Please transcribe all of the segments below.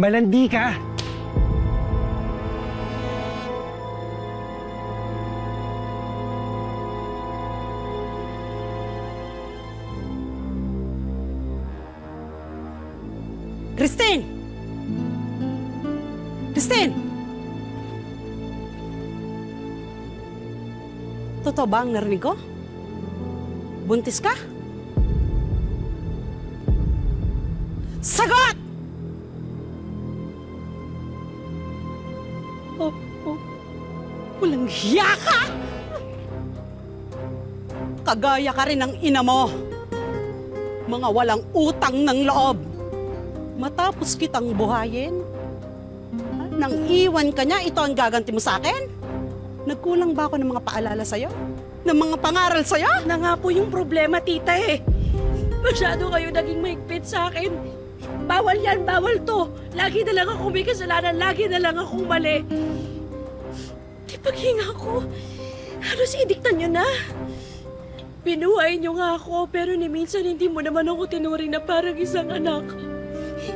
Malandi ka! Christine! Christine! Totoo ba ang narinig ko? Buntis ka? Sagot! Oh, walang hiya ka! Kagaya ka rin ng ina mo. Mga walang utang ng loob. Matapos kitang buhayin, nang iwan ka niya, ito ang gaganti mo sa akin? Nagkulang ba ako ng mga paalala sa'yo? Ng mga pangaral sa'yo? Na nga po yung problema, tita eh. Masyado kayo naging mahigpit sa akin. Bawal yan, bawal to. Lagi na lang akong may kasalanan, lagi na lang akong mali. Di paghinga ko, halos idiktan nyo na. Binuhay nyo nga ako, pero ni minsan hindi mo naman ako tinuring na parang isang anak.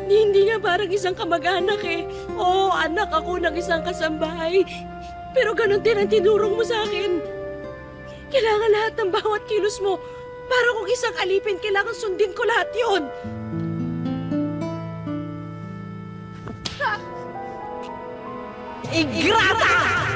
Hindi nga parang isang kamag-anak eh. Oo, anak ako ng isang kasambahay. Pero ganun din ang tinurong mo sa akin. Kailangan lahat ng bawat kilos mo. Para kung isang alipin, kailangan sundin ko lahat yun. Ingrata!